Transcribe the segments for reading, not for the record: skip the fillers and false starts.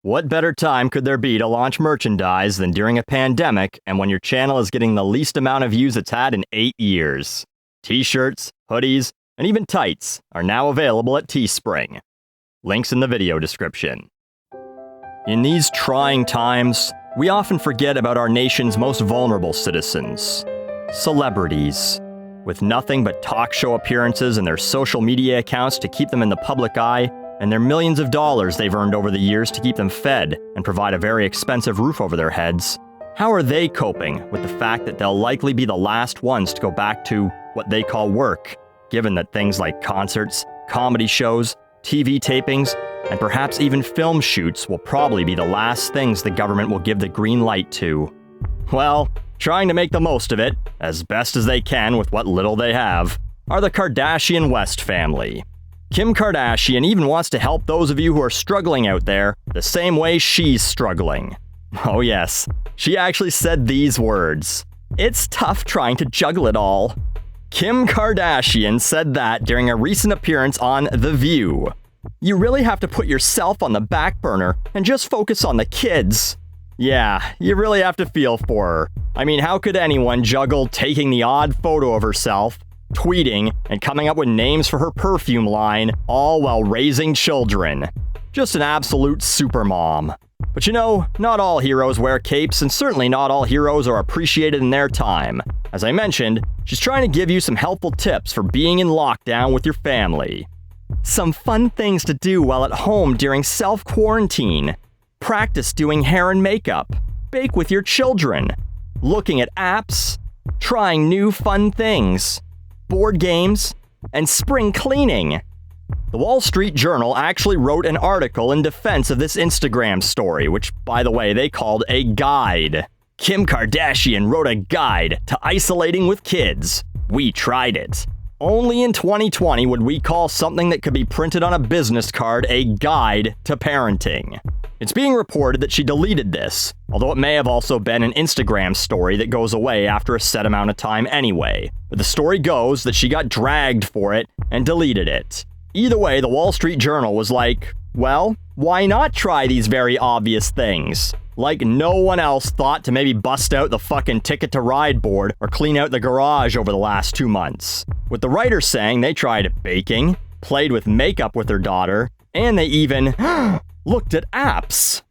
What better time could there be to launch merchandise than during a pandemic and when your channel is getting the least amount of views it's had in 8 years? T-shirts, hoodies, and even tights are now available at Teespring. Links in the video description. In these trying times, we often forget about our nation's most vulnerable citizens, celebrities. With nothing but talk show appearances and their social media accounts to keep them in the public eye, and their millions of dollars they've earned over the years to keep them fed and provide a very expensive roof over their heads, how are they coping with the fact that they'll likely be the last ones to go back to what they call work, given that things like concerts, comedy shows, TV tapings, and perhaps even film shoots will probably be the last things the government will give the green light to? Well, trying to make the most of it, as best as they can with what little they have, are the Kardashian West family. Kim Kardashian even wants to help those of you who are struggling out there the same way she's struggling. Oh yes, she actually said these words. "It's tough trying to juggle it all." Kim Kardashian said that during a recent appearance on The View. "You really have to put yourself on the back burner and just focus on the kids." Yeah, you really have to feel for her. I mean, how could anyone juggle taking the odd photo of herself, tweeting, and coming up with names for her perfume line, all while raising children? Just an absolute supermom. But you know, not all heroes wear capes, and certainly not all heroes are appreciated in their time. As I mentioned, she's trying to give you some helpful tips for being in lockdown with your family. Some fun things to do while at home during self-quarantine. Practice doing hair and makeup. Bake with your children. Looking at apps. Trying new fun things. Board games, and spring cleaning. The Wall Street Journal actually wrote an article in defense of this Instagram story, which, by the way, they called a guide. Kim Kardashian wrote a guide to isolating with kids. We tried it. Only in 2020 would we call something that could be printed on a business card a guide to parenting. It's being reported that she deleted this, although it may have also been an Instagram story that goes away after a set amount of time anyway. But the story goes that she got dragged for it and deleted it. Either way, the Wall Street Journal was like, well, why not try these very obvious things? Like no one else thought to maybe bust out the fucking Ticket to Ride board or clean out the garage over the last 2 months. With the writer saying they tried baking, played with makeup with their daughter, and they even looked at apps.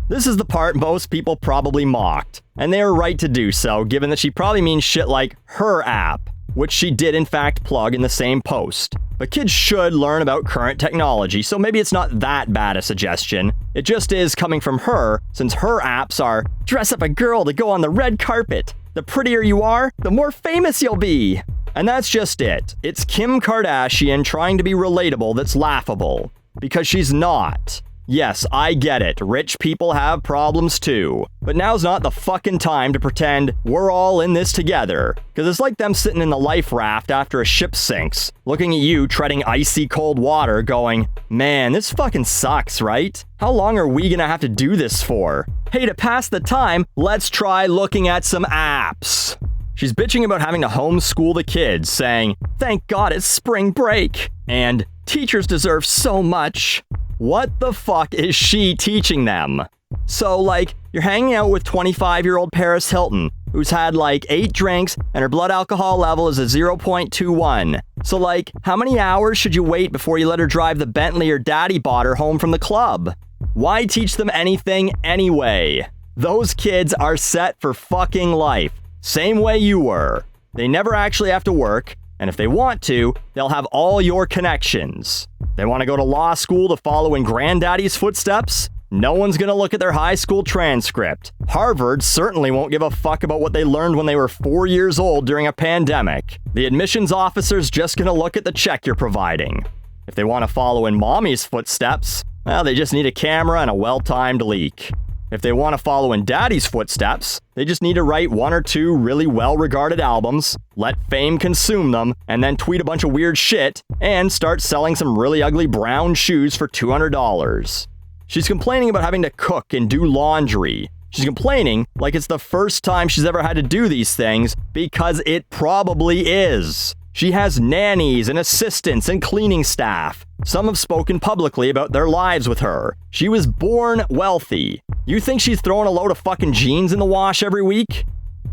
This is the part most people probably mocked, and they are right to do so, given that she probably means shit like her app, which she did in fact plug in the same post. But kids should learn about current technology, so maybe it's not that bad a suggestion. It just is coming from her, since her apps are dress up a girl to go on the red carpet. The prettier you are, the more famous you'll be. And that's just it. It's Kim Kardashian trying to be relatable that's laughable. Because she's not. Yes, I get it. Rich people have problems too. But now's not the fucking time to pretend we're all in this together. Because it's like them sitting in the life raft after a ship sinks, looking at you treading icy cold water going, man, this fucking sucks, right? How long are we gonna have to do this for? Hey, to pass the time, let's try looking at some apps. She's bitching about having to homeschool the kids, saying, thank God it's spring break, and teachers deserve so much. What the fuck is she teaching them? So, like, you're hanging out with 25-year-old Paris Hilton, who's had like 8 drinks and her blood alcohol level is a 0.21. So, like, how many hours should you wait before you let her drive the Bentley her daddy bought her home from the club? Why teach them anything anyway? Those kids are set for fucking life. Same way you were. They never actually have to work, and if they want to, they'll have all your connections. They want to go to law school to follow in granddaddy's footsteps? No one's gonna look at their high school transcript. Harvard certainly won't give a fuck about what they learned when they were 4 years old during a pandemic. The admissions officer's just gonna look at the check you're providing. If they want to follow in mommy's footsteps, well, they just need a camera and a well-timed leak. If they want to follow in daddy's footsteps, they just need to write 1 or 2 really well-regarded albums, let fame consume them, and then tweet a bunch of weird shit, and start selling some really ugly brown shoes for $200. She's complaining about having to cook and do laundry. She's complaining like it's the first time she's ever had to do these things, because it probably is. She has nannies and assistants and cleaning staff. Some have spoken publicly about their lives with her. She was born wealthy. You think she's throwing a load of fucking jeans in the wash every week?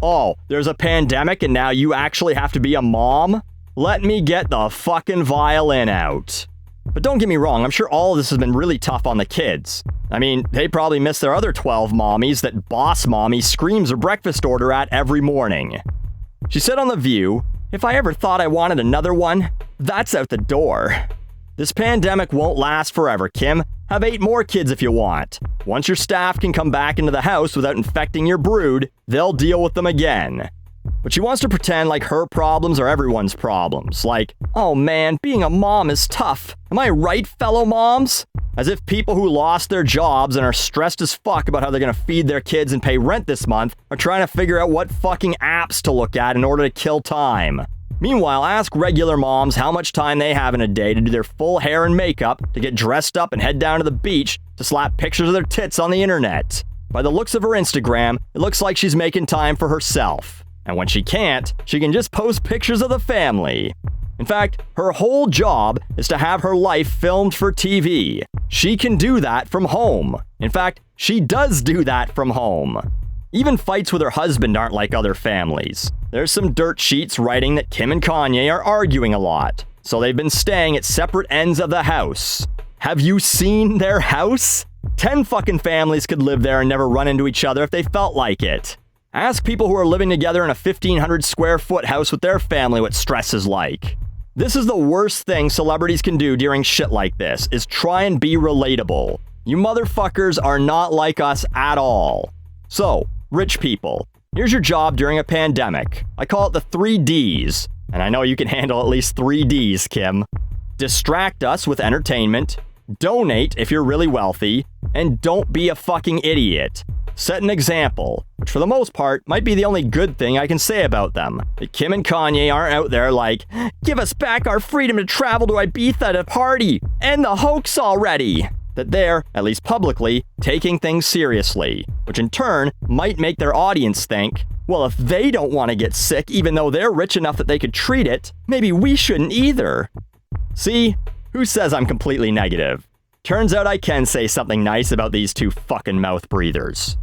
Oh, there's a pandemic and now you actually have to be a mom? Let me get the fucking violin out. But don't get me wrong, I'm sure all of this has been really tough on the kids. I mean, they probably miss their other 12 mommies that boss mommy screams her breakfast order at every morning. She said on The View, "If I ever thought I wanted another one, that's out the door." This pandemic won't last forever, Kim. Have 8 more kids if you want. Once your staff can come back into the house without infecting your brood, they'll deal with them again. But she wants to pretend like her problems are everyone's problems. Like, oh man, being a mom is tough. Am I right, fellow moms? As if people who lost their jobs and are stressed as fuck about how they're gonna feed their kids and pay rent this month are trying to figure out what fucking apps to look at in order to kill time. Meanwhile, ask regular moms how much time they have in a day to do their full hair and makeup, to get dressed up and head down to the beach, to slap pictures of their tits on the internet. By the looks of her Instagram, it looks like she's making time for herself. And when she can't, she can just post pictures of the family. In fact, her whole job is to have her life filmed for TV. She can do that from home. In fact, she does do that from home. Even fights with her husband aren't like other families. There's some dirt sheets writing that Kim and Kanye are arguing a lot, so they've been staying at separate ends of the house. Have you seen their house? 10 fucking families could live there and never run into each other if they felt like it. Ask people who are living together in a 1,500 square foot house with their family what stress is like. This is the worst thing celebrities can do during shit like this, is try and be relatable. You motherfuckers are not like us at all. So, rich people, here's your job during a pandemic. I call it the 3 Ds, and I know you can handle at least 3 Ds, Kim. Distract us with entertainment, donate if you're really wealthy, and don't be a fucking idiot. Set an example, which for the most part might be the only good thing I can say about them. That Kim and Kanye aren't out there like, give us back our freedom to travel to Ibiza to party, end the hoax already. That they're, at least publicly, taking things seriously, which in turn might make their audience think, well, if they don't want to get sick even though they're rich enough that they could treat it, maybe we shouldn't either. See? Who says I'm completely negative? Turns out I can say something nice about these 2 fucking mouth breathers.